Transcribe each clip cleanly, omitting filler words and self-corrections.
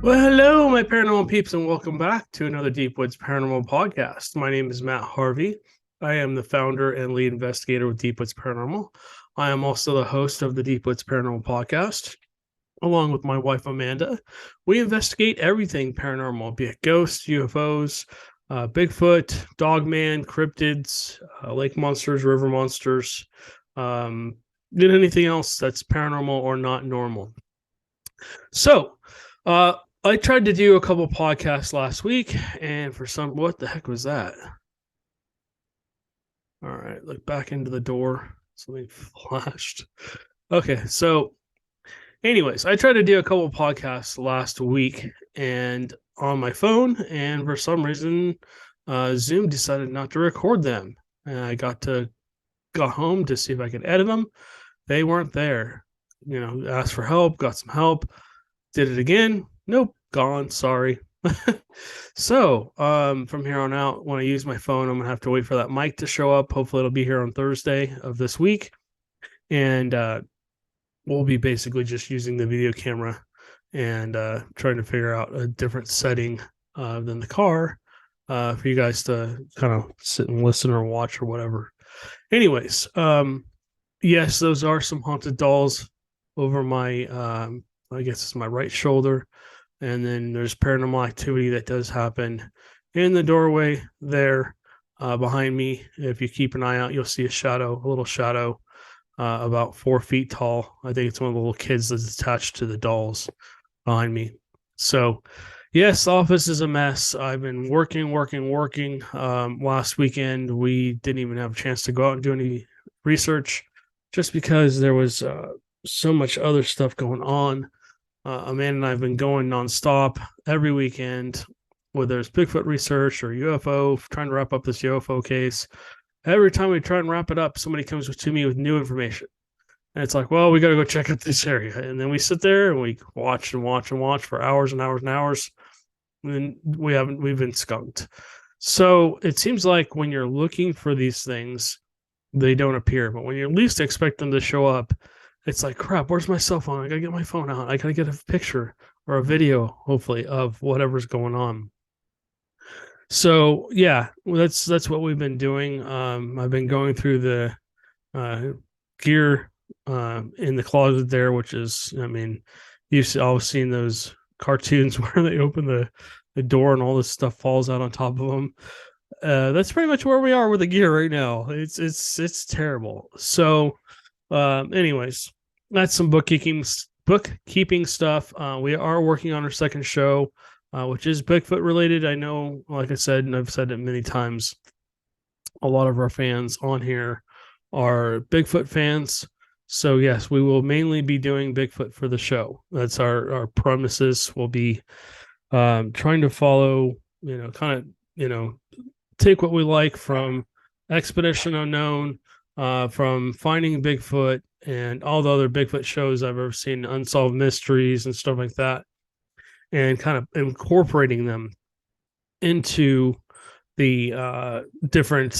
Well, hello, my paranormal peeps, and welcome back to another Deep Woods Paranormal podcast. My name is Matt Harvey. I am the founder and lead investigator with Deep Woods Paranormal. I am also the host of the Deep Woods Paranormal podcast, along with my wife Amanda. We investigate everything paranormal, be it ghosts, UFOs, Bigfoot, Dogman, cryptids, lake monsters, river monsters, um, and anything else that's paranormal or not normal. So, uh, I tried to do a couple podcasts last week, and for some, what the heck was that? All right, look back into the door. Something flashed. Okay, so, anyways, I tried to do a couple podcasts last week, and on my phone, and for some reason, Zoom decided not to record them. And I got home to see if I could edit them. They weren't there. Asked for help, got some help, did it again. Nope, gone. Sorry. So, from here on out, when I use my phone, I'm gonna have to wait for that mic to show up. Hopefully, it'll be here on Thursday of this week, and we'll be basically just using the video camera and trying to figure out a different setting than the car for you guys to kind of sit and listen or watch or whatever. Anyways, yes, those are some haunted dolls over my, I guess it's my right shoulder. And then there's paranormal activity that does happen in the doorway there behind me. If you keep an eye out, you'll see a little shadow, about 4 feet tall. I think it's one of the little kids that's attached to the dolls behind me. So, yes, the office is a mess. I've been working. Last weekend, we didn't even have a chance to go out and do any research just because there was so much other stuff going on. Amanda and I have been going nonstop every weekend, whether it's Bigfoot research or UFO, trying to wrap up this UFO case. Every time we try and wrap it up, somebody comes to me with new information. And it's like, well, we got to go check out this area. And then we sit there and we watch and watch and watch for hours and hours and hours. And we've been skunked. So it seems like when you're looking for these things, they don't appear. But when you least expect them to show up, it's like, crap, where's my cell phone? I gotta get my phone out. I gotta get a picture or a video, hopefully, of whatever's going on. So yeah, that's what we've been doing. I've been going through the gear in the closet there, which is, I mean, you've all seen those cartoons where they open the door and all this stuff falls out on top of them. That's pretty much where we are with the gear right now. It's terrible. So, anyways, that's some bookkeeping stuff. We are working on our second show, which is Bigfoot related. I know, like I said, and I've said it many times, a lot of our fans on here are Bigfoot fans. So yes, we will mainly be doing Bigfoot for the show. That's our premises. We'll be trying to follow, kind of, take what we like from Expedition Unknown, from Finding Bigfoot and all the other Bigfoot shows I've ever seen, Unsolved Mysteries and stuff like that, and kind of incorporating them into the different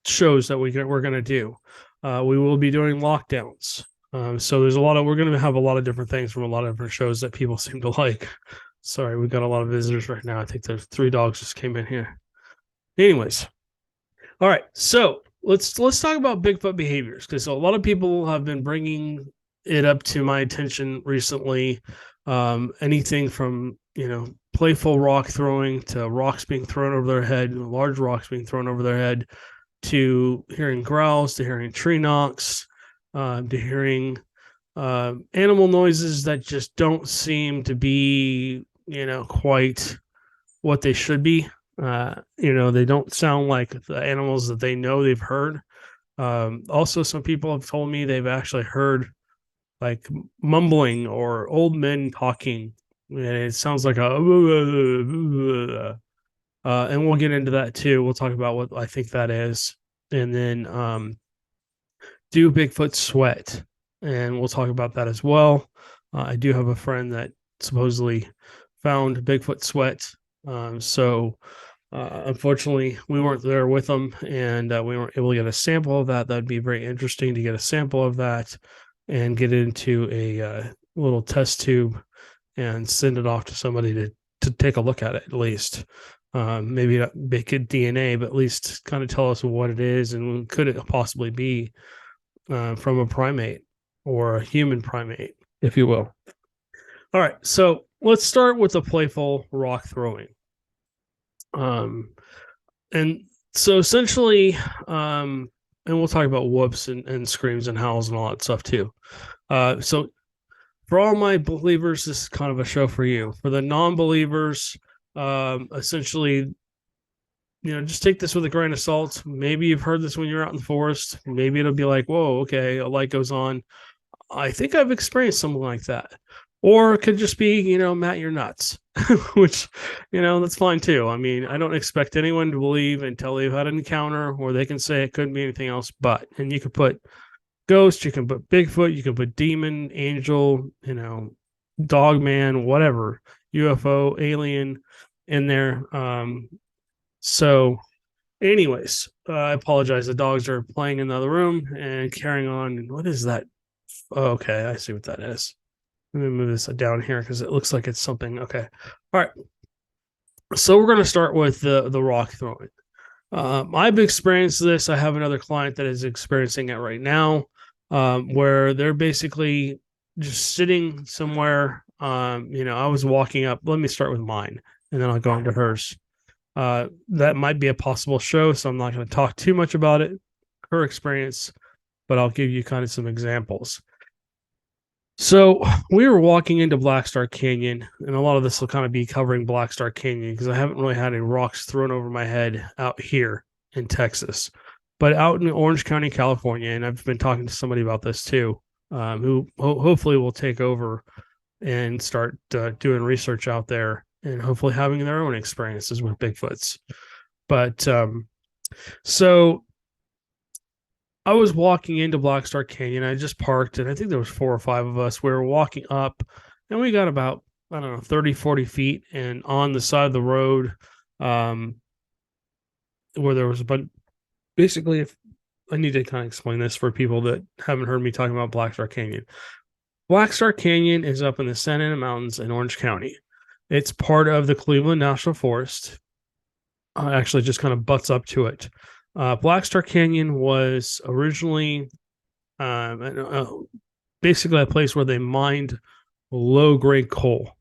shows that we're going to do. We will be doing lockdowns. So we're going to have a lot of different things from a lot of different shows that people seem to like. Sorry, we've got a lot of visitors right now. I think there's 3 dogs just came in here. Anyways, all right. So let's talk about Bigfoot behaviors, because a lot of people have been bringing it up to my attention recently. Anything from playful rock throwing to rocks being thrown over their head, large rocks being thrown over their head, to hearing growls, to hearing tree knocks, to hearing animal noises that just don't seem to be quite what they should be. They don't sound like the animals that they know they've heard. Also, some people have told me they've actually heard like mumbling or old men talking, and it sounds like and we'll get into that too. We'll talk about what I think that is, and then do Bigfoot sweat, and we'll talk about that as well. I do have a friend that supposedly found Bigfoot sweat. Unfortunately, we weren't there with them, and we weren't able to get a sample of that. That'd be very interesting to get a sample of that and get into a little test tube and send it off to somebody to take a look at it at least. Maybe not make it DNA, but at least kind of tell us what it is and could it possibly be from a primate or a human primate, if you will. All right, so let's start with the playful rock throwing. And so essentially, and we'll talk about whoops and screams and howls and all that stuff too. So for all my believers, this is kind of a show for you. For the non-believers, essentially, just take this with a grain of salt. Maybe you've heard this when you're out in the forest. Maybe it'll be like, whoa, okay, a light goes on. I think I've experienced something like that. Or it could just be, Matt, you're nuts, which, that's fine too. I mean, I don't expect anyone to believe until they've had an encounter where they can say it couldn't be anything else but. And you could put ghost, you can put Bigfoot, you can put demon, angel, dog man, whatever, UFO, alien in there. So, anyways, I apologize. The dogs are playing in the other room and carrying on. What is that? Oh, okay, I see what that is. Let me move this down here because it looks like it's something. Okay. All right. So we're going to start with the rock throwing. I've experienced this. I have another client that is experiencing it right now, where they're basically just sitting somewhere. I was walking up. Let me start with mine, and then I'll go into hers. That might be a possible show, so I'm not going to talk too much about it, her experience, but I'll give you kind of some examples. So we were walking into Black Star Canyon, and a lot of this will kind of be covering Black Star Canyon because I haven't really had any rocks thrown over my head out here in Texas, but out in Orange County, California, and I've been talking to somebody about this too, who hopefully will take over and start doing research out there and hopefully having their own experiences with Bigfoots. But so I was walking into Black Star Canyon. I just parked, and I think there was 4 or 5 of us. We were walking up, and we got about, 30, 40 feet, and on the side of the road, where there was a bunch. Basically, if I need to kind of explain this for people that haven't heard me talking about Black Star Canyon. Black Star Canyon is up in the Santa Ana Mountains in Orange County. It's part of the Cleveland National Forest. Actually, just kind of butts up to it. Black Star Canyon was originally basically a place where they mined low-grade coal,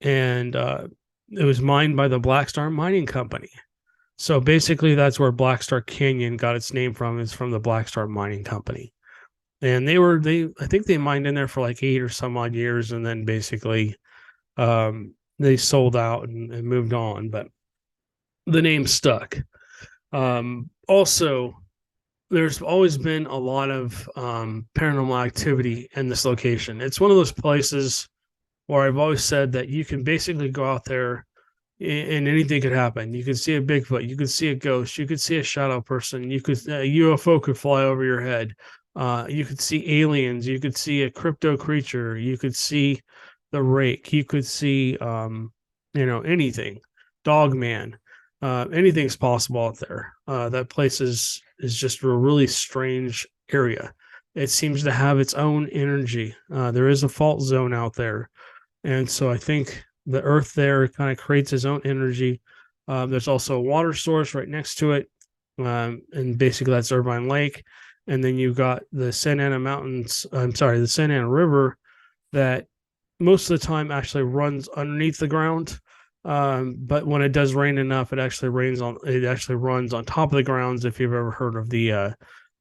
and it was mined by the Black Star Mining Company. So basically, that's where Black Star Canyon got its name from. Is from the Black Star Mining Company, and I think they mined in there for like 8 or some odd years, and then basically they sold out and moved on, but the name stuck. Also, there's always been a lot of paranormal activity in this location. It's one of those places where I've always said that you can basically go out there and anything could happen. You could see a Bigfoot, you could see a ghost, you could see a shadow person, a UFO could fly over your head. You could see aliens, you could see a crypto creature, you could see the rake, you could see anything, dog man. Anything's possible out there. That place is just a really strange area. It seems to have its own energy. There is a fault zone out there, and so I think the earth there kind of creates its own energy. There's also a water source right next to it, and basically that's Irvine Lake. And then you've got the Santa Ana Mountains. The Santa Ana River that most of the time actually runs underneath the ground. But when it does rain enough, it actually runs on top of the grounds. If you've ever heard of the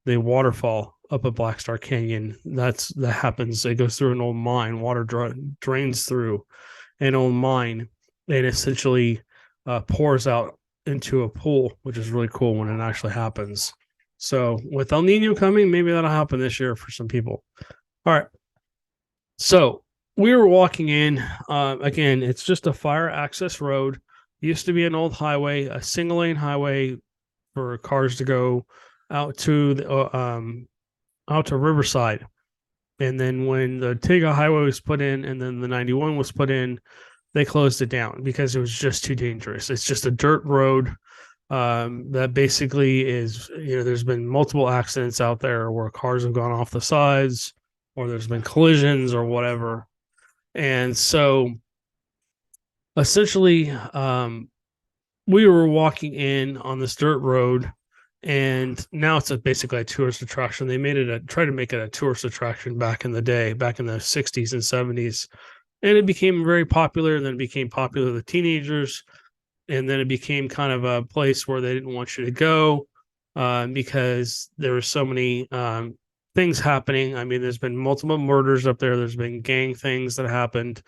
waterfall up at Black Star Canyon, that happens. It goes through an old mine. Water drains through an old mine and essentially pours out into a pool, which is really cool when it actually happens. So with El Nino coming, maybe that'll happen this year for some people. All right. So we were walking in. Again, it's just a fire access road. It used to be an old highway, a single lane highway for cars to go out to Riverside. And then when the Tiga Highway was put in, and then the 91 was put in, they closed it down because it was just too dangerous. It's just a dirt road that basically is, there's been multiple accidents out there where cars have gone off the sides, or there's been collisions or whatever. And so essentially, we were walking in on this dirt road, and now it's basically a tourist attraction. They made it try to make it a tourist attraction back in the day, back in the 60s and 70s. And it became very popular, and then it became popular with teenagers. And then it became kind of a place where they didn't want you to go because there were so many things happening. I mean, there's been multiple murders up there. There's been gang things that happened,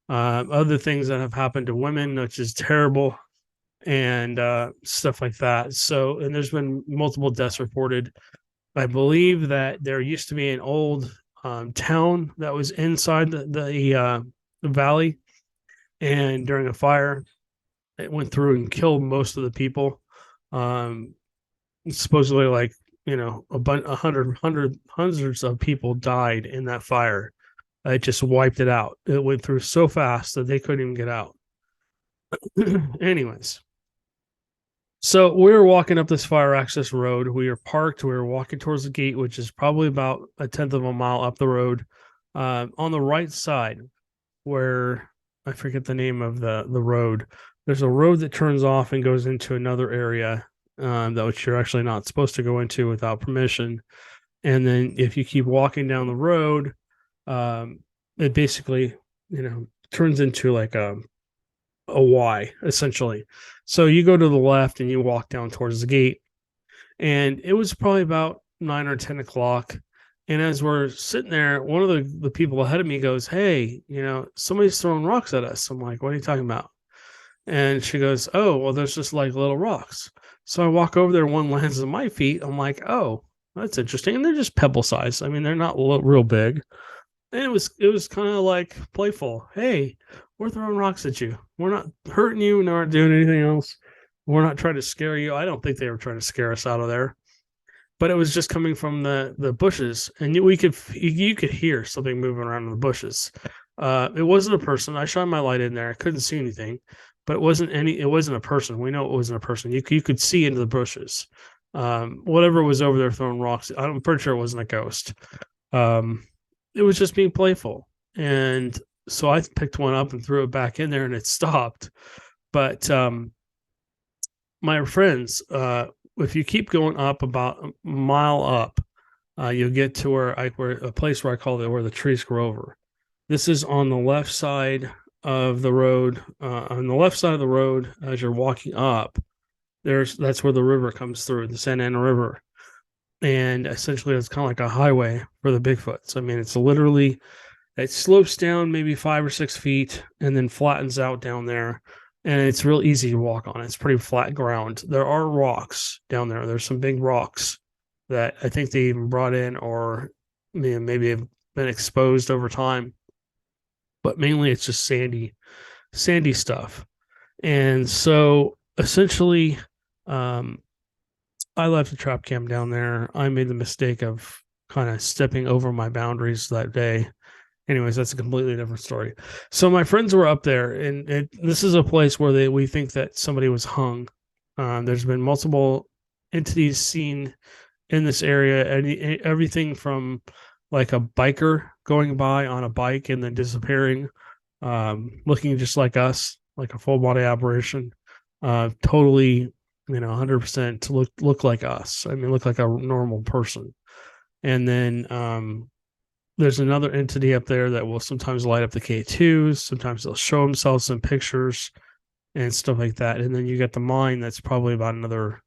other things that have happened to women, which is terrible, and stuff like that. So, and there's been multiple deaths reported. I believe that there used to be an old town that was inside the valley, and during a fire, it went through and killed most of the people. Um, Supposedly, like hundreds of people died in that fire. It just wiped it out. It went through so fast that they couldn't even get out. Anyways, so we were walking up this fire access road. We were parked. We were walking towards the gate, which is probably about a tenth of a mile up the road. On the right side, where I forget the name of the road, there's a road that turns off and goes into another area that which you're actually not supposed to go into without permission. And then if you keep walking down the road, it basically turns into like a Y essentially. So you go to the left and you walk down towards the gate, and it was probably about 9 or 10 o'clock. And as we're sitting there, one of the people ahead of me goes, "Hey, somebody's throwing rocks at us." I'm like, "What are you talking about?" And she goes, "Oh, well, there's just like little rocks." So I walk over there, one lands on my feet. I'm like, "Oh, that's interesting." And they're just pebble size. I mean, they're not real big. And it was kind of like playful. Hey, we're throwing rocks at you. We're not hurting you. We're not doing anything else. We're not trying to scare you. I don't think they were trying to scare us out of there, but it was just coming from the bushes, and you could hear something moving around in the bushes. It wasn't a person. I shined my light in there. I couldn't see anything, but it wasn't a person. We know it wasn't a person. You could see into the bushes. Whatever was over there throwing rocks, I'm pretty sure it wasn't a ghost. Um, it was just being playful, and so I picked one up and threw it back in there, and it stopped. But my friends, if you keep going up about a mile up, you'll get to where a place where I call it where the trees grow over. This is on the left side of the road. On the left side of the road, as you're walking up, that's where the river comes through, the Santa Ana River, and essentially it's kind of like a highway for the Bigfoots. I mean, it slopes down maybe 5 or 6 feet and then flattens out down there. And it's real easy to walk on. It's pretty flat ground. There are rocks down there. There's some big rocks that I think they even brought in, or maybe have been exposed over time. But mainly it's just sandy stuff. And so essentially, I left the trap cam down there. I made the mistake of kind of stepping over my boundaries that day. Anyways, that's a completely different story. So my friends were up there, and this is a place where we think that somebody was hung. There's been multiple entities seen in this area, everything from like a biker going by on a bike and then disappearing, looking just like us, like a full body apparition, totally, 100% to look like us. I mean, look like a normal person. And then there's another entity up there that will sometimes light up the K2s. Sometimes they'll show themselves in pictures and stuff like that. And then you get the mine that's probably about another,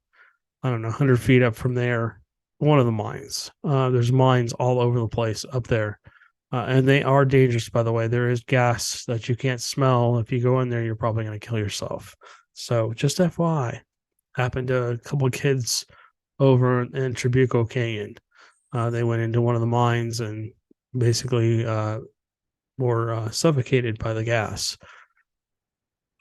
I don't know, 100 feet up from there. One of the mines. There's mines all over the place up there. And they are dangerous, by the way. There is gas that you can't smell. If you go in there, you're probably going to kill yourself. So just FYI, happened to a couple of kids over in Trabuco Canyon. They went into one of the mines and basically were suffocated by the gas.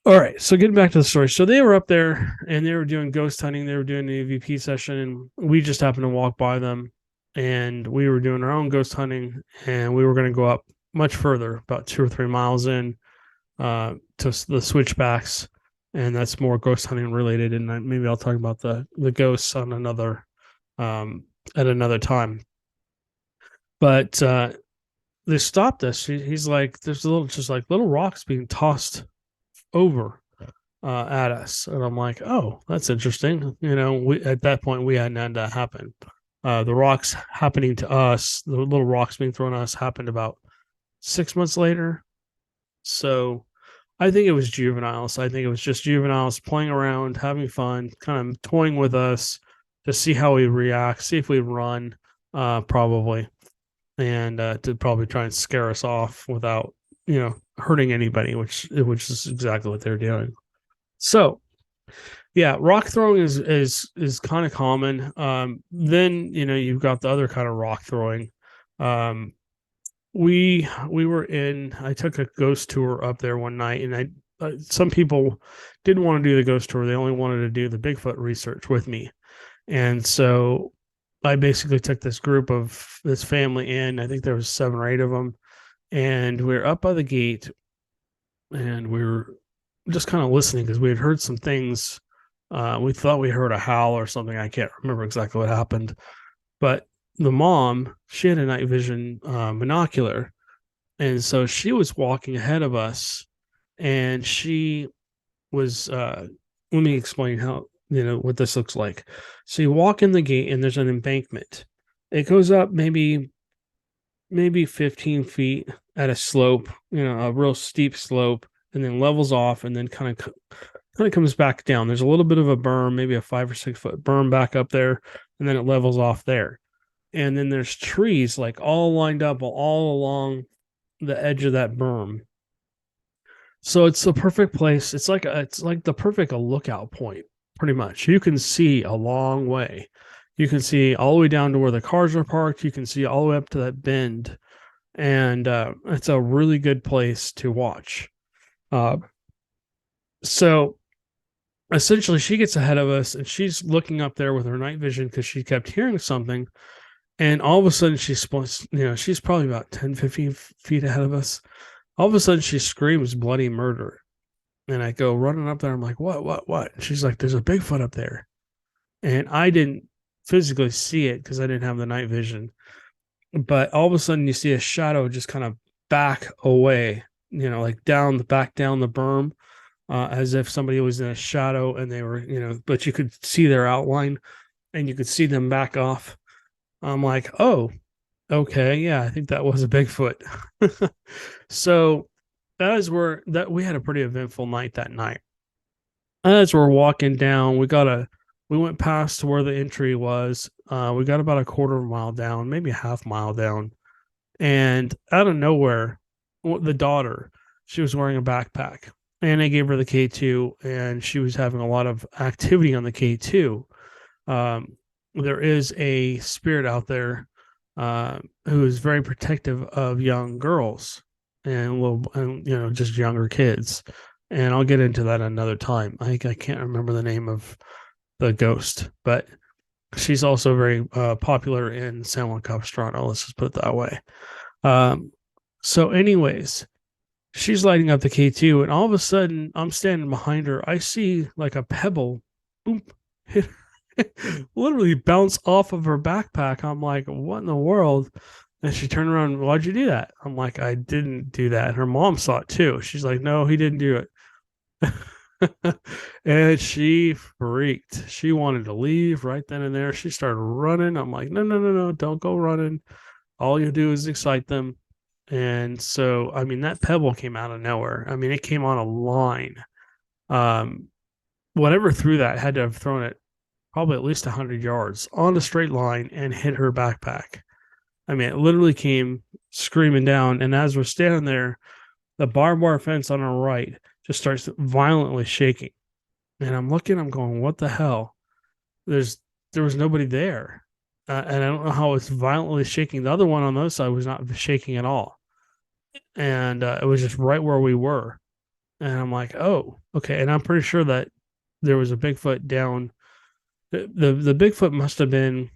All right, so getting back to the story. So they were up there and they were doing ghost hunting. They were doing an EVP session, and we just happened to walk by them, and we were doing our own ghost hunting, and we were going to go up much further, about 2 or 3 miles in to the switchbacks, and that's more ghost hunting related. And maybe I'll talk about the ghosts on another at another time. But they stopped us. He's like, there's just like little rocks being tossed over at us, and I'm like, oh, that's interesting. We at that point we hadn't had that happen. The rocks happening to us, the little rocks being thrown at us, happened about 6 months later. So I think it was juveniles. I think it was just juveniles playing around, having fun, kind of toying with us to see how we react, see if we run, probably, and to probably try and scare us off without, hurting anybody, which is exactly what they're doing. So yeah, rock throwing is kind of common. Then you've got the other kind of rock throwing. Um, we were in. I took a ghost tour up there one night, and some people didn't want to do the ghost tour. They only wanted to do the Bigfoot research with me, and so I basically took this family in. I think there was 7 or 8 of them, and we were up by the gate, and we were just kind of listening because we had heard some things. We thought we heard a howl or something. I can't remember exactly what happened, but the mom, she had a night vision binocular, and so she was walking ahead of us, and she was. Let me explain how what this looks like. So you walk in the gate, and there's an embankment. It goes up maybe 15 feet at a slope, a real steep slope, and then levels off, and then kind of comes back down. There's a little bit of a berm, maybe a 5 or 6 foot berm back up there, and then it levels off there. And then there's trees like all lined up all along the edge of that berm. So it's the perfect place. It's like the perfect lookout point, pretty much. You can see a long way. You can see all the way down to where the cars are parked. You can see all the way up to that bend, and it's a really good place to watch. So essentially, she gets ahead of us, and she's looking up there with her night vision because she kept hearing something. And all of a sudden, she's probably about 10, 15 feet ahead of us. All of a sudden, she screams bloody murder. And I go running up there. I'm like, what? And she's like, there's a Bigfoot up there. And I didn't physically see it because I didn't have the night vision. But all of a sudden, you see a shadow just kind of back away, like back down the berm, as if somebody was in a shadow and they were, but you could see their outline and you could see them back off. I'm like, oh, okay, yeah, I think that was a Bigfoot. So that we had a pretty eventful night that night. As we're walking down, we went past to where the entry was. We got about a quarter of a mile down, maybe a half mile down, and out of nowhere, the daughter, she was wearing a backpack, and I gave her the K2, and she was having a lot of activity on the K2. There is a spirit out there who is very protective of young girls and just younger kids. And I'll get into that another time. I can't remember the name of the ghost, but she's also very popular in San Juan Capistrano. Let's just put it that way. So, anyways, she's lighting up the K2, and all of a sudden, I'm standing behind her. I see like a pebble, boom, hit literally bounce off of her backpack. I'm like, what in the world? And she turned around, why'd you do that? I'm like, I didn't do that. And her mom saw it too. She's like, no, he didn't do it. And she freaked. She wanted to leave right then and there. She started running. I'm like, no, don't go running. All you do is excite them. And so, I mean, that pebble came out of nowhere. I mean, it came on a line. Whatever threw that had to have thrown it probably at least 100 yards on a straight line and hit her backpack. I mean, it literally came screaming down. And as we're standing there, the barbed wire fence on our right just starts violently shaking. And I'm going, what the hell? There was nobody there. And I don't know how it's violently shaking. The other one on the other side was not shaking at all. And it was just right where we were. And I'm like, oh, okay. And I'm pretty sure that there was a Bigfoot down. The Bigfoot must have been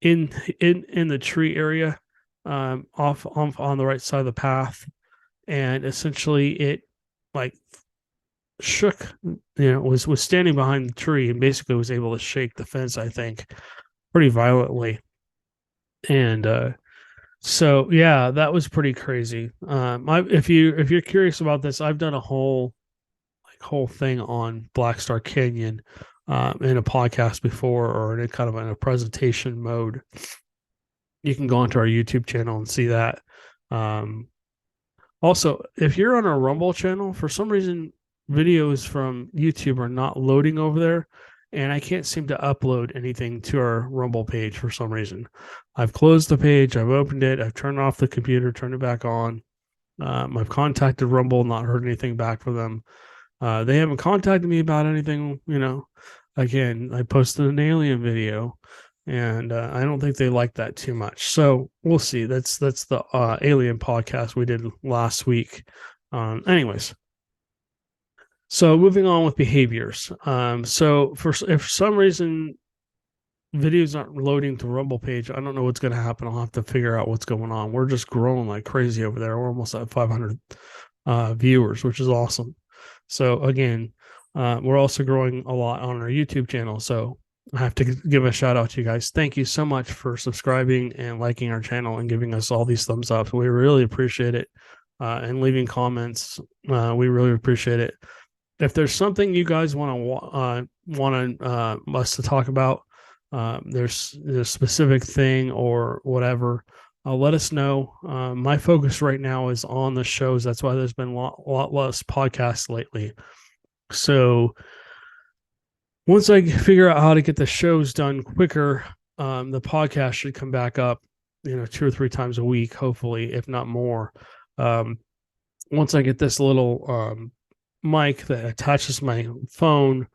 in the tree area, off on the right side of the path, and essentially it like shook, was standing behind the tree and basically was able to shake the fence, I think, pretty violently. And So yeah, that was pretty crazy. If you're curious about this, I've done a whole thing on Black Star Canyon in a podcast before, or in a kind of in a presentation mode. You can go onto our YouTube channel and see that. Um, Also, if you're on our Rumble channel, for some reason, videos from YouTube are not loading over there, and I can't seem to upload anything to our Rumble page for some reason. I've closed the page, I've opened it, I've turned off the computer, turned it back on. I've contacted Rumble, not heard anything back from them. They haven't contacted me about anything. Again, I posted an alien video, and I don't think they like that too much. So we'll see. That's the alien podcast we did last week. Anyways, so moving on with behaviors. So if for some reason videos aren't loading to Rumble page, I don't know what's going to happen. I'll have to figure out what's going on. We're just growing like crazy over there. We're almost at 500 viewers, which is awesome. So again, we're also growing a lot on our YouTube channel. So I have to give a shout out to you guys. Thank you so much for subscribing and liking our channel and giving us all these thumbs up. We really appreciate it. And leaving comments. We really appreciate it. If there's something you guys want us to talk about, there's a specific thing or whatever, let us know. My focus right now is on the shows. That's why there's been a lot less podcasts lately. So once I figure out how to get the shows done quicker, the podcast should come back up, 2 or 3 times a week, hopefully, if not more. Once I get this little mic that attaches my phone,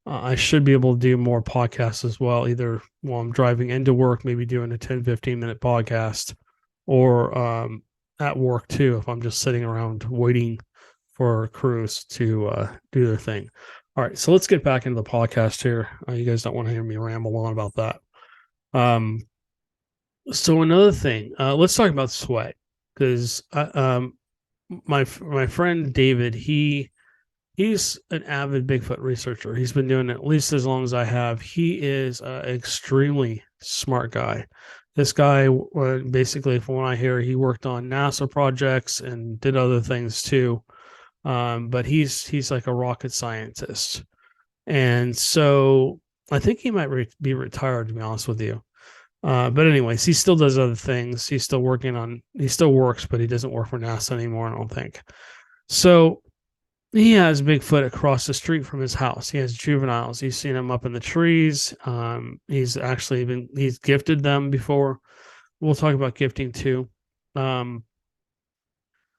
I should be able to do more podcasts as well, either while I'm driving into work, maybe doing a 10-15 minute podcast, or at work too, if I'm just sitting around waiting for crews to do their thing. All right, so let's get back into the podcast here. You guys don't want to hear me ramble on about that. So another thing, let's talk about sweat, because my friend David, he's an avid Bigfoot researcher. He's been doing it at least as long as I have. He is an extremely smart guy. This guy, basically, from what I hear, he worked on NASA projects and did other things too. But he's like a rocket scientist, and so I think he might be retired, to be honest with you. But anyways, he still does other things. He still works, but he doesn't work for NASA anymore, I don't think. So he has Bigfoot across the street from his house. He has juveniles. He's seen them up in the trees. He's gifted them before. We'll talk about gifting too.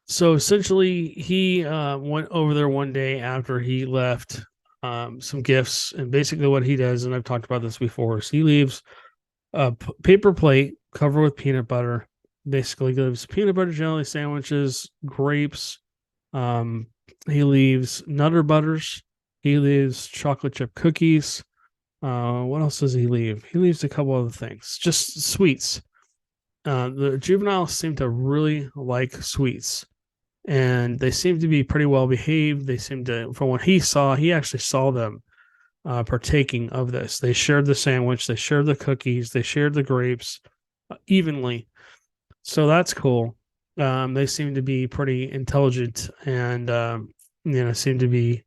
So essentially, he went over there one day after he left some gifts, and basically what he does, and I've talked about this before, is he leaves a paper plate covered with peanut butter. Basically, gives peanut butter jelly sandwiches, grapes. He leaves Nutter Butters. He leaves chocolate chip cookies. What else does he leave? He leaves a couple other things, just sweets. The juveniles seem to really like sweets, and they seem to be pretty well behaved. They seem to, from what he saw, he actually saw them partaking of this. They shared the sandwich, they shared the cookies, they shared the grapes evenly. So that's cool. They seem to be pretty intelligent and seem to be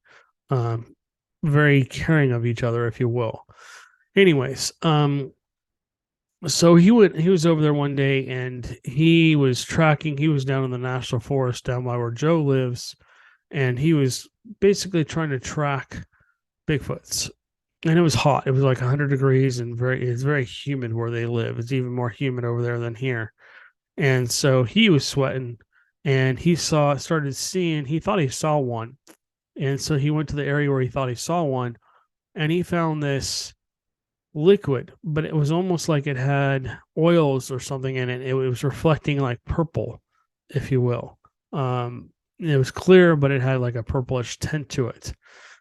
very caring of each other, if you will. Anyways, so he was over there one day, and he was down in the national forest down by where Joe lives, and he was basically trying to track Bigfoots. And it was hot. It was like 100 degrees, and it's very humid where they live. It's even more humid over there than here. And so he was sweating, and he thought he saw one. And so he went to the area where he thought he saw one, and he found this liquid, but it was almost like it had oils or something in it. It was reflecting like purple, if you will. It was clear, but it had like a purplish tint to it.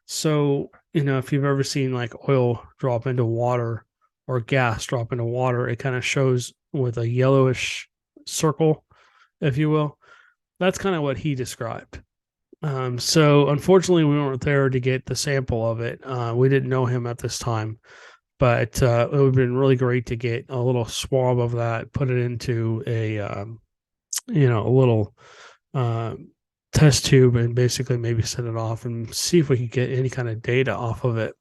So, if you've ever seen like oil drop into water or gas drop into water, it kind of shows with a yellowish circle, if you will. That's kind of what he described. So unfortunately, we weren't there to get the sample of it. We didn't know him at this time, But it would have been really great to get a little swab of that, put it into a little uh, test tube, and basically maybe set it off and see if we could get any kind of data off of it.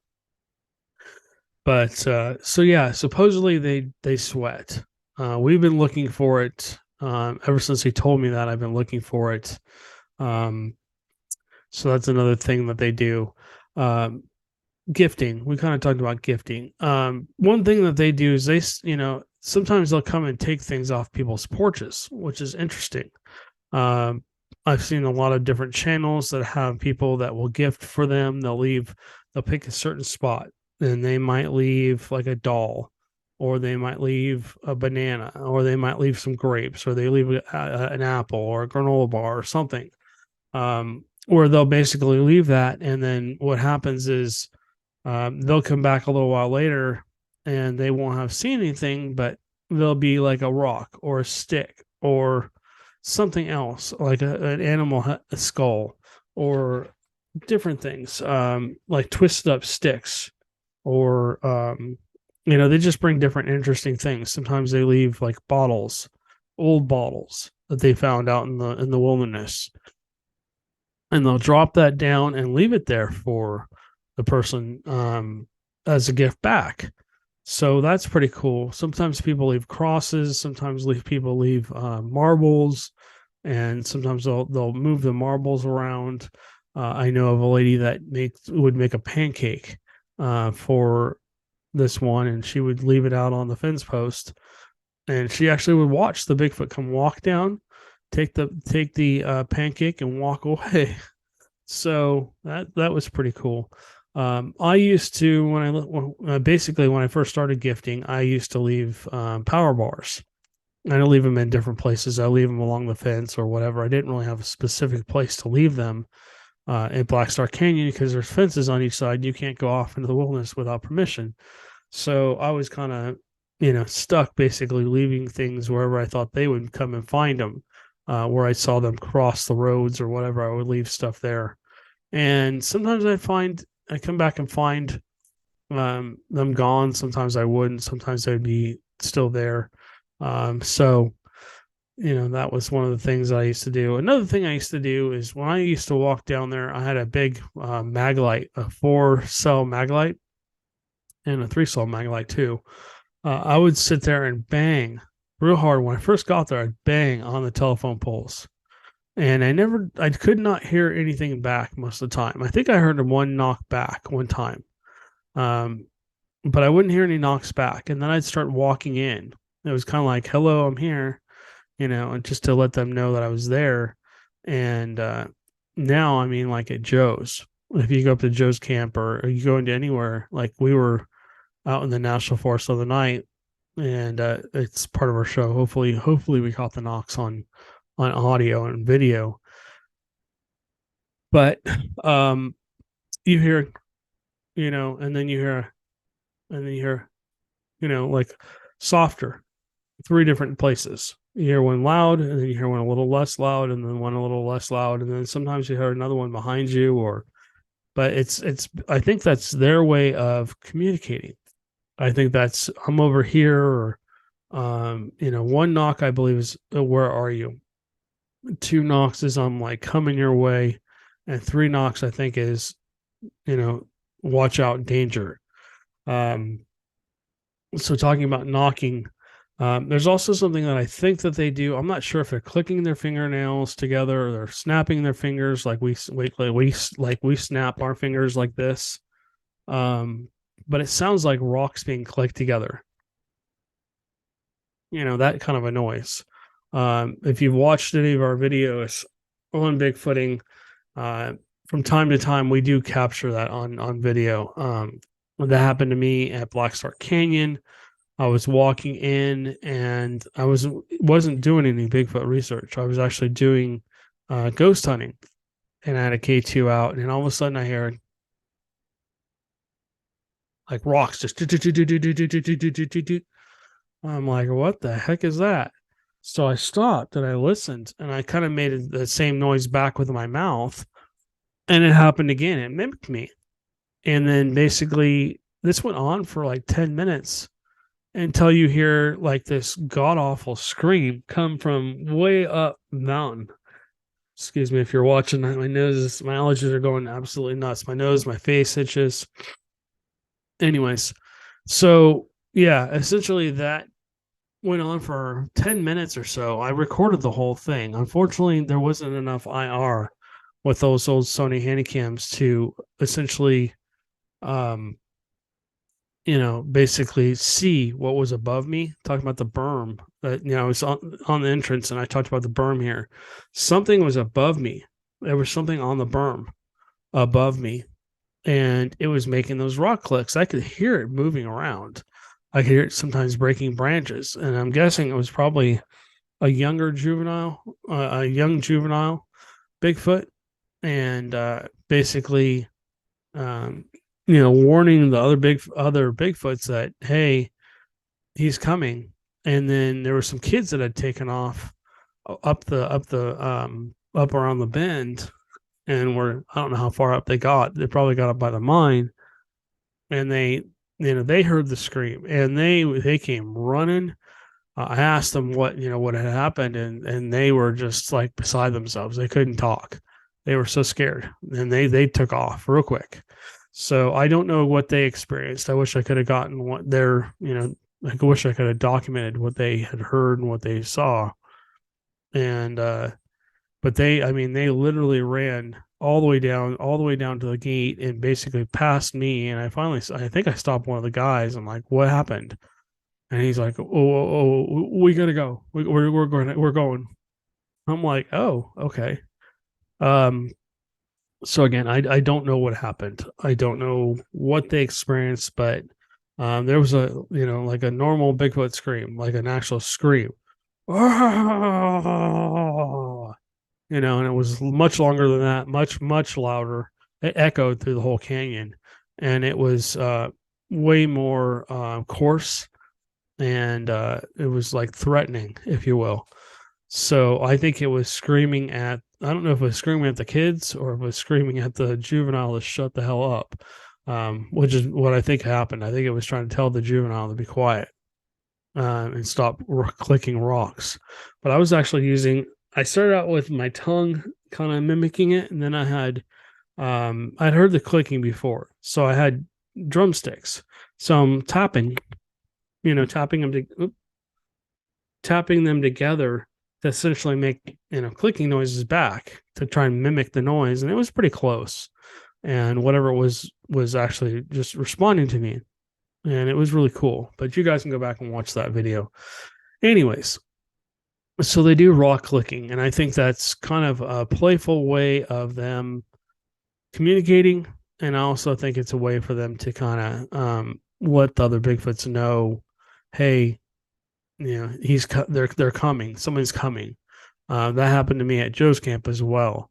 But so yeah, supposedly they sweat. We've been looking for it ever since he told me that. I've been looking for it. Um, so that's another thing that they do. Um, Gifting. We kind of talked about gifting. One thing that they do is sometimes they'll come and take things off people's porches, which is interesting. Um, I've seen a lot of different channels that have people that will gift for them. They'll pick a certain spot, and they might leave like a doll, or they might leave a banana, or they might leave some grapes, or they leave an apple or a granola bar or something. Or they'll basically leave that, and then what happens is they'll come back a little while later, and they won't have seen anything, but there'll be like a rock or a stick or something else, like an animal a skull or different things, like twisted up sticks, or they just bring different interesting things. Sometimes they leave like bottles, old bottles that they found out in the wilderness, and they'll drop that down and leave it there for the person as a gift back. So that's pretty cool. Sometimes people leave crosses. Sometimes people leave marbles, and sometimes they'll move the marbles around. I know of a lady that would make a pancake for this one, and she would leave it out on the fence post, and she actually would watch the Bigfoot come walk down, take the pancake, and walk away. So that was pretty cool. I used to when I first started gifting, I used to leave power bars. I don't leave them in different places. I leave them along the fence or whatever. I didn't really have a specific place to leave them in Black Star Canyon because there's fences on each side. You can't go off into the wilderness without permission. So I was kind of, stuck basically leaving things wherever I thought they would come and find them, where I saw them cross the roads or whatever. I would leave stuff there. And sometimes I come back and find them gone. Sometimes I wouldn't. Sometimes they'd be still there. So that was one of the things I used to do. Another thing I used to do is when I used to walk down there, I had a big Maglite, a 4-cell Maglite, and a 3-cell Maglite too. I would sit there and bang real hard. When I first got there, I'd bang on the telephone poles. And I could not hear anything back most of the time. I think I heard one knock back one time. But I wouldn't hear any knocks back. And then I'd start walking in. It was kind of like, hello, I'm here, and just to let them know that I was there. And now, I mean, like at Joe's, if you go up to Joe's camp or you go into anywhere, like we were out in the National Forest the other night, and it's part of our show. Hopefully we caught the knocks on audio and video. But you hear, and then you hear, like softer, 3 different places. You hear one loud, and then you hear one a little less loud, and then one a little less loud, and then sometimes you hear another one behind you. But it's I think that's their way of communicating. I think that's I'm over here, or one knock I believe is where are you? 2 knocks is I'm like coming your way, and 3 knocks I think is watch out, danger. So talking about knocking, there's also something that I think that they do. I'm not sure if they're clicking their fingernails together or they're snapping their fingers like we snap our fingers like this. But it sounds like rocks being clicked together. That kind of a noise. If you've watched any of our videos on Bigfooting, from time to time we do capture that on video. That happened to me at Black Star Canyon. I was walking in, and I wasn't doing any Bigfoot research. I was actually doing ghost hunting, and I had a K2 out, and all of a sudden I hear like rocks just. I'm like, what the heck is that? So I stopped and I listened, and I kind of made the same noise back with my mouth, and it happened again. It mimicked me. And then basically this went on for like 10 minutes until you hear like this god awful scream come from way up the mountain. Excuse me if you're watching. My nose, my allergies are going absolutely nuts. My nose, my face itches. Anyways, so yeah, essentially that went on for 10 minutes or so. I recorded the whole thing. Unfortunately, there wasn't enough IR with those old Sony Handycams to essentially, um, basically see what was above me. Talking about the berm that, I was on the entrance and I talked about the berm here. Something was above me. There was something on the berm above me and it was making those rock clicks. I could hear it moving around. I could hear it sometimes breaking branches. And I'm guessing it was probably a young juvenile Bigfoot. And basically, um, warning the other Bigfoots that, hey, he's coming. And then there were some kids that had taken off up around the bend, and I don't know how far up they got. They probably got up by the mine, and they heard the scream, and they came running. I asked them what had happened, and they were just like beside themselves. They couldn't talk. They were so scared, and they took off real quick. So I don't know what they experienced. I wish I could have gotten what I wish I could have documented what they had heard and what they saw. And but they literally ran all the way down to the gate and basically passed me. And I think I stopped one of the guys. I'm like, what happened? And he's like, oh, we gotta go. We're going. I'm like, oh, okay. Um, so again, I don't know what happened. I don't know what they experienced, but there was like a normal Bigfoot scream, like an actual scream. And it was much longer than that, much louder. It echoed through the whole canyon, and it was way more coarse, and it was like threatening, if you will. So I think it was screaming at. I don't know if it was screaming at the kids or if it was screaming at the juvenile to shut the hell up, which is what I think happened. I think it was trying to tell the juvenile to be quiet and stop clicking rocks. But I was actually I started out with my tongue kind of mimicking it, and then I'd heard the clicking before, so I had drumsticks. So I'm tapping, tapping them together to essentially make clicking noises back to try and mimic the noise, and it was pretty close. And whatever it was actually just responding to me, and it was really cool. But you guys can go back and watch that video. Anyways, so they do rock clicking, and I think that's kind of a playful way of them communicating, and I also think it's a way for them to kind of let the other Bigfoots know, hey, they're coming, someone's coming. That happened to me at Joe's camp as well.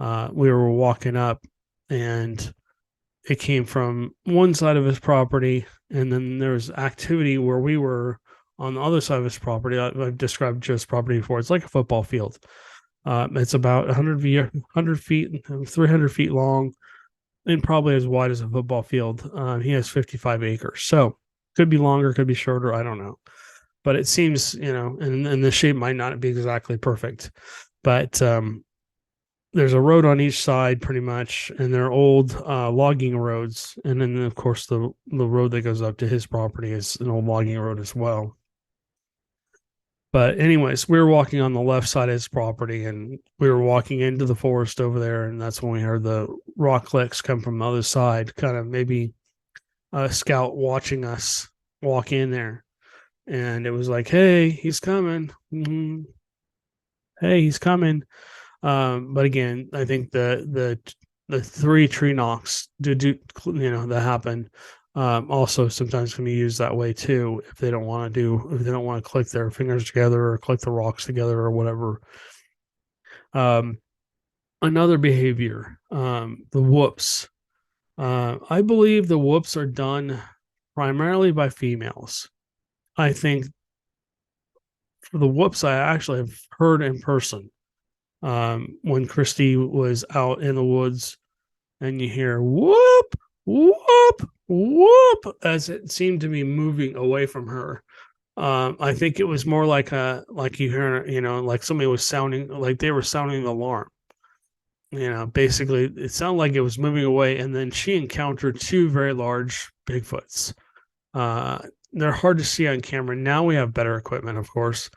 We were walking up, and it came from one side of his property, and then there was activity where we were on the other side of his property. I've described Joe's property before. It's like a football field. It's about 100 feet, 300 feet long, and probably as wide as a football field. He has 55 acres. So could be longer, could be shorter. I don't know. But it seems, and the shape might not be exactly perfect. But there's a road on each side pretty much, and they're old logging roads. And then, of course, the road that goes up to his property is an old logging road as well. But anyways, we were walking on the left side of his property, and we were walking into the forest over there, and that's when we heard the rock clicks come from the other side, kind of maybe a scout watching us walk in there. And it was like, hey, he's coming. Mm-hmm. Hey, he's coming. But again, I think the 3 tree knocks that happen also sometimes can be used that way too, if they don't want to click their fingers together or click the rocks together or whatever. Another behavior, the whoops. I believe the whoops are done primarily by females. I think for the whoops, I actually have heard in person when Christy was out in the woods, and you hear whoop, whoop, whoop, as it seemed to be moving away from her. I think it was more like you hear, like somebody was sounding, like they were sounding the alarm. Basically, it sounded like it was moving away, and then she encountered two very large Bigfoots. Uh, they're hard to see on camera. Now we have better equipment, of course,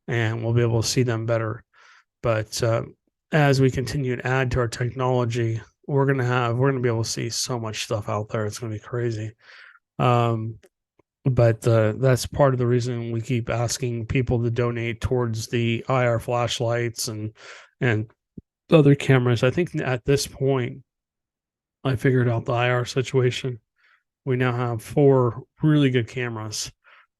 and we'll be able to see them better. But as we continue to add to our technology, we're gonna be able to see so much stuff out there. It's gonna be crazy. Um, but that's part of the reason we keep asking people to donate towards the IR flashlights and other cameras. I think at this point, I figured out the IR situation. We now have 4 really good cameras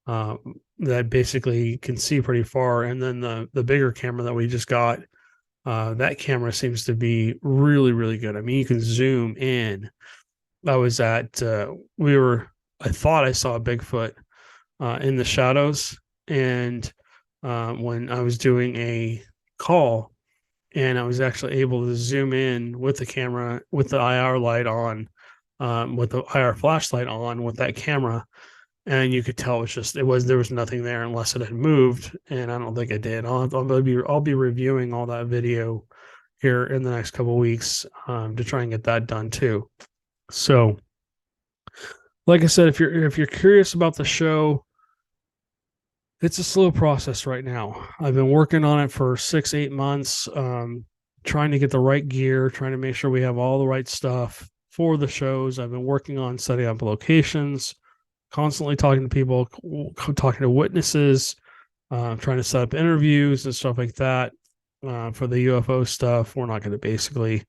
uh, that basically can see pretty far, and then the bigger camera that we just got. That camera seems to be really, really good. I mean, you can zoom in. I was at, I thought I saw a Bigfoot in the shadows. And when I was doing a call, and I was actually able to zoom in with the camera, with the IR light on, with the IR flashlight on with that camera. And you could tell there was nothing there unless it had moved. And I don't think it did. I'll be reviewing all that video here in the next couple of weeks to try and get that done too. So, like I said, if you're curious about the show, it's a slow process right now. I've been working on it for 6-8 months, trying to get the right gear, trying to make sure we have all the right stuff for the shows. I've been working on setting up locations, constantly talking to people, talking to witnesses, trying to set up interviews and stuff like that. For the UFO stuff, we're not going to basically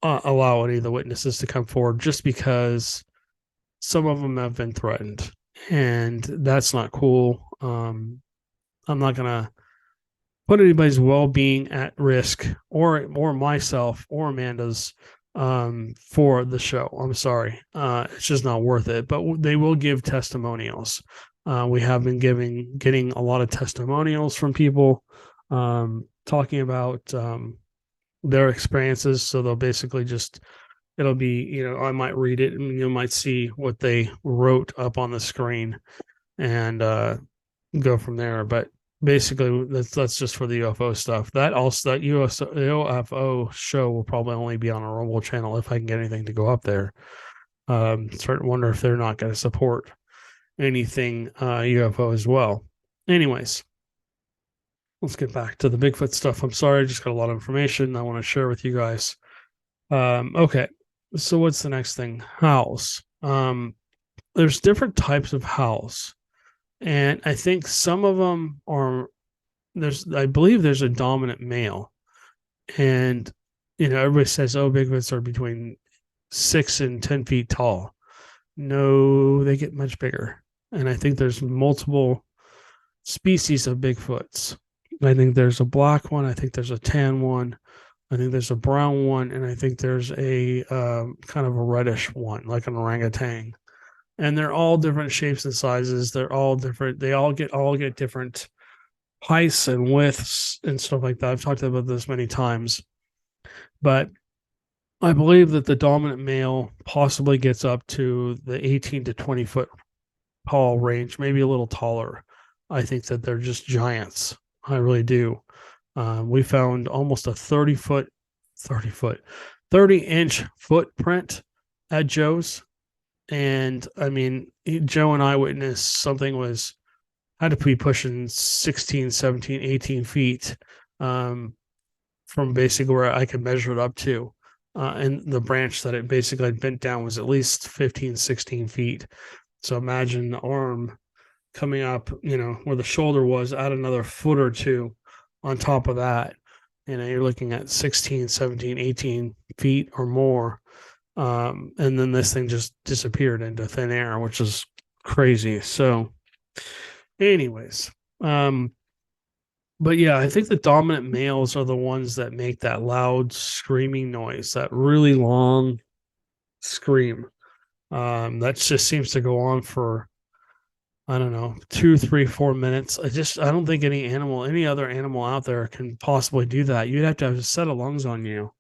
allow any of the witnesses to come forward just because some of them have been threatened, and that's not cool. I'm not going to put anybody's well-being at risk, or myself or Amanda's, for the show. I'm sorry. It's just not worth it, but they will give testimonials. We have been getting a lot of testimonials from people talking about their experiences. So they'll basically it'll be, I might read it and you might see what they wrote up on the screen and go from there. But basically, that's just for the UFO stuff. That UFO show will probably only be on our Rumble channel if I can get anything to go up there. Starting to wonder if they're not going to support anything UFO as well. Anyways, let's get back to the Bigfoot stuff. I'm sorry, I just got a lot of information I want to share with you guys. Okay, so what's the next thing? Howls. There's different types of howls, and I think some of them are I believe there's a dominant male, and everybody says, oh, Bigfoots are between 6 and 10 feet tall. No, they get much bigger, and I think there's multiple species of Bigfoots. I think there's a black one. I think there's a tan one. I think there's a brown one, and I think there's a kind of a reddish one, like an orangutan. And they're all different shapes and sizes. They're all different. They all get different heights and widths and stuff like that. I've talked about this many times, but I believe that the dominant male possibly gets up to the 18 to 20 foot tall range, maybe a little taller. I think that they're just giants. I really do. We found almost a 30-inch footprint at Joe's. And I mean, Joe and I witnessed something had to be pushing 16, 17, 18 feet from basically where I could measure it up to. And the branch that it basically had bent down was at least 15, 16 feet. So imagine the arm coming up, where the shoulder was, add another foot or two on top of that. You're looking at 16, 17, 18 feet or more. And then this thing just disappeared into thin air, which is crazy. So anyways, but yeah, I think the dominant males are the ones that make that loud screaming noise, that really long scream. That just seems to go on for, I don't know, 2, 3, 4 minutes. I don't think any other animal out there can possibly do that. You'd have to have a set of lungs on you.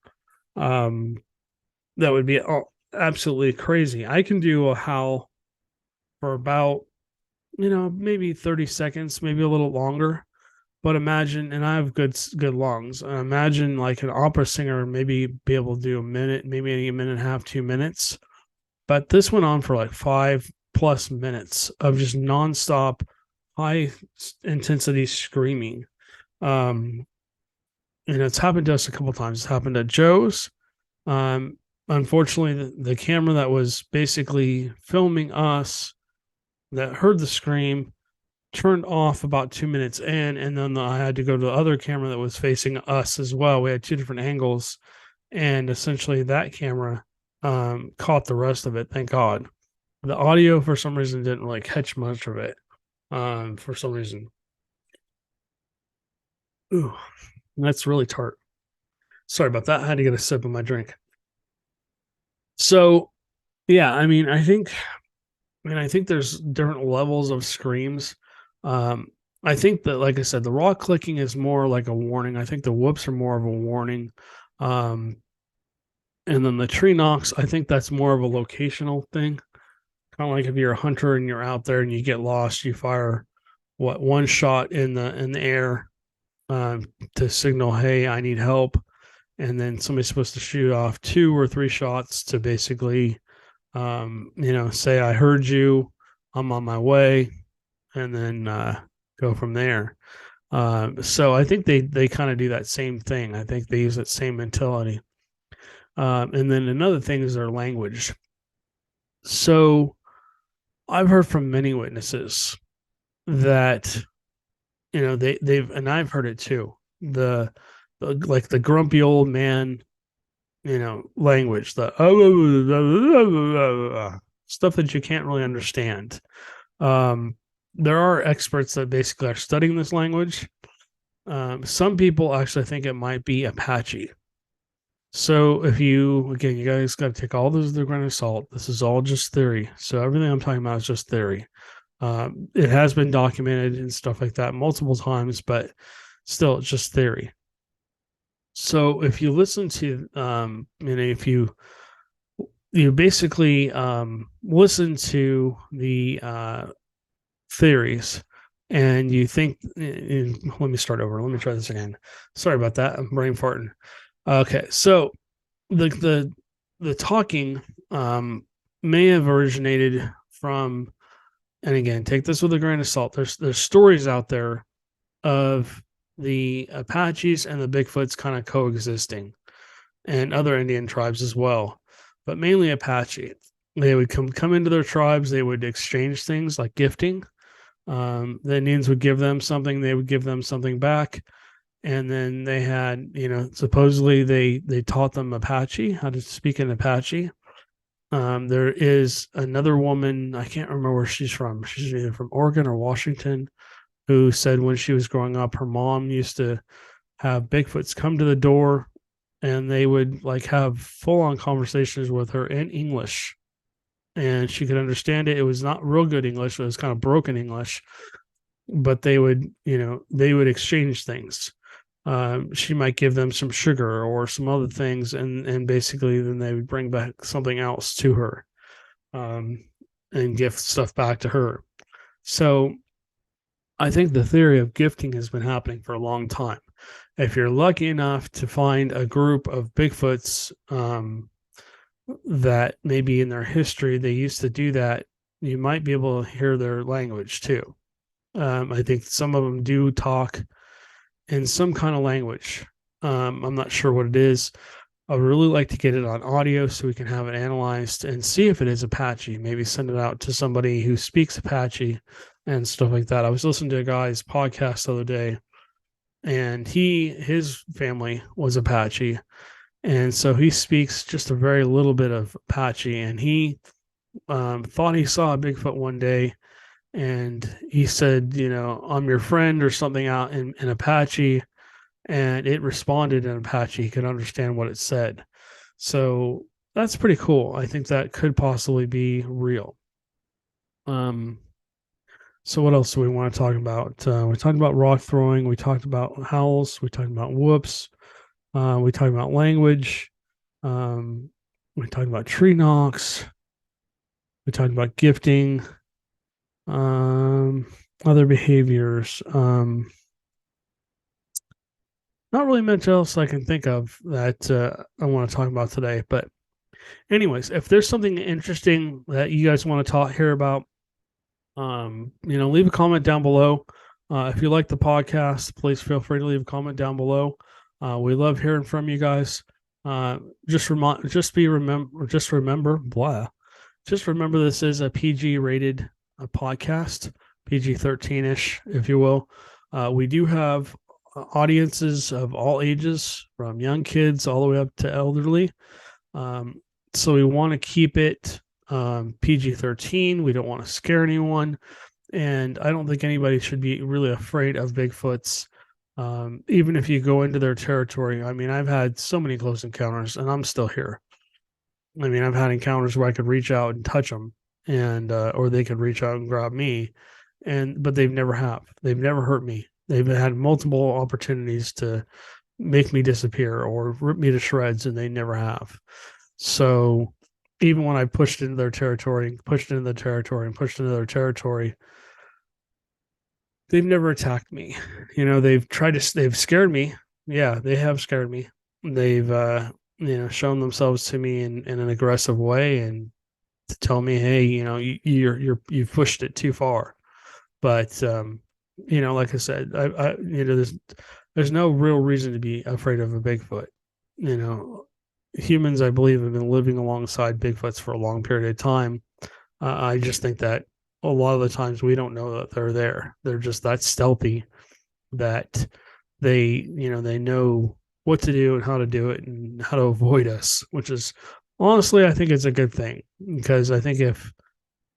That would be absolutely crazy. I can do a howl for about, maybe 30 seconds, maybe a little longer. But imagine, and I have good lungs. Imagine like an opera singer maybe be able to do a minute, maybe a minute and a half, 2 minutes. But this went on for like 5+ minutes of just nonstop, high intensity screaming. Um, and it's happened to us a couple times. It's happened at Joe's. Um, Unfortunately, the camera that was basically filming us that heard the scream turned off about 2 minutes in, and then I had to go to the other camera that was facing us as well. We had two different angles, and essentially that camera caught the rest of it. Thank God. The audio for some reason didn't really catch much of it. For some reason, ooh, that's really tart. Sorry about that. I had to get a sip of my drink. So yeah, I think there's different levels of screams. Um, I think that, like I said, the raw clicking is more like a warning. I think the whoops are more of a warning. Um, and then the tree knocks, I think that's more of a locational thing. Kind of like if you're a hunter and you're out there and you get lost, you fire one shot in the air to signal, hey, I need help, and then somebody's supposed to shoot off 2 or 3 shots to basically, say I heard you, I'm on my way, and then go from there. So I think they kind of do that same thing. I think they use that same mentality. And then another thing is their language. So I've heard from many witnesses that they've, and I've heard it too. Like the grumpy old man, language, the stuff that you can't really understand. Um, there are experts that basically are studying this language. Some people actually think it might be Apache. So if you guys got to take all this with a grain of salt. This is all just theory. So everything I'm talking about is just theory. It has been documented and stuff like that multiple times, but still, it's just theory. So if you listen to, if you basically listen to the theories and you think, let me start over. Let me try this again. Sorry about that. I'm brain farting. Okay, so the talking may have originated from, and again, take this with a grain of salt. There's stories out there of the Apaches and the Bigfoots kind of coexisting, and other Indian tribes as well, but mainly Apache. They would come into their tribes. They would exchange things like gifting. The Indians would give them something. They would give them something back. And then they had, supposedly they taught them Apache, how to speak in Apache. There is another woman, I can't remember where she's from. She's either from Oregon or Washington, who said when she was growing up, her mom used to have Bigfoots come to the door and they would like have full on conversations with her in English. And she could understand it. It was not real good English, it was kind of broken English, but they would exchange things. She might give them some sugar or some other things, and basically then they would bring back something else to her, um, and gift stuff back to her. So I think the theory of gifting has been happening for a long time. If you're lucky enough to find a group of Bigfoots that maybe in their history they used to do that, you might be able to hear their language too. I think some of them do talk in some kind of language. I'm not sure what it is. I would really like to get it on audio so we can have it analyzed and see if it is Apache. Maybe send it out to somebody who speaks Apache and stuff like that. I was listening to a guy's podcast the other day, and his family was Apache, and so he speaks just a very little bit of Apache, and he thought he saw a Bigfoot one day, and he said, I'm your friend or something out in Apache, and it responded in Apache. He could understand what it said. So that's pretty cool. I think that could possibly be real. Um, so what else do we want to talk about? We talked about rock throwing. We talked about howls. We talked about whoops. We talked about language. Um, We talked about tree knocks. We talked about gifting. Um, Other behaviors. Not really much else I can think of that I want to talk about today. But anyways, if there's something interesting that you guys want to talk here about, leave a comment down below. If you like the podcast, please feel free to leave a comment down below. We love hearing from you guys. Just remember this is a PG rated podcast, PG 13ish, if you will. We do have audiences of all ages, from young kids all the way up to elderly. So we want to keep it PG 13. We don't want to scare anyone. And I don't think anybody should be really afraid of Bigfoots. Even if you go into their territory. I mean, I've had so many close encounters and I'm still here. I mean, I've had encounters where I could reach out and touch them, and or they could reach out and grab me, but they've never have. They've never hurt me. They've had multiple opportunities to make me disappear or rip me to shreds, and they never have. So even when I pushed into their territory, pushed into their territory, and pushed into their territory, they've never attacked me. They've scared me. Yeah, they have scared me. They've shown themselves to me in an aggressive way and to tell me, hey, you've pushed it too far. But like I said, there's no real reason to be afraid of a Bigfoot. Humans, I believe, have been living alongside Bigfoots for a long period of time. I just think that a lot of the times we don't know that they're there. They're just that stealthy that they know what to do and how to do it and how to avoid us, which is honestly, I think it's a good thing, because I think if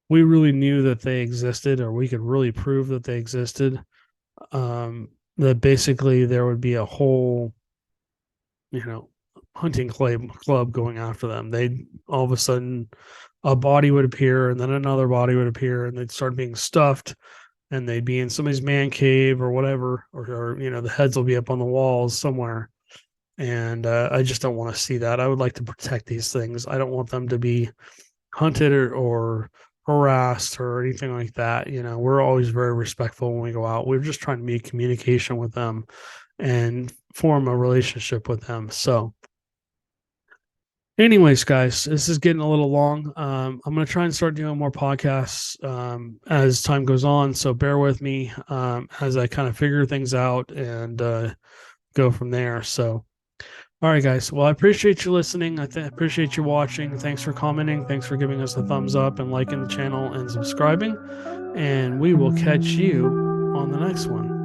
we really knew that they existed, or we could really prove that they existed, that basically there would be a whole, hunting club going after them. They'd all of a sudden a body would appear, and then another body would appear, and they'd start being stuffed, and they'd be in somebody's man cave or whatever, or the heads will be up on the walls somewhere. And I just don't want to see that. I would like to protect these things. I don't want them to be hunted or harassed or anything like that. We're always very respectful when we go out. We're just trying to be in communication with them and form a relationship with them. So anyways, guys, this is getting a little long. I'm going to try and start doing more podcasts as time goes on. So bear with me as I kind of figure things out and go from there. So, all right, guys. Well, I appreciate you listening. I appreciate you watching. Thanks for commenting. Thanks for giving us a thumbs up and liking the channel and subscribing. And we will catch you on the next one.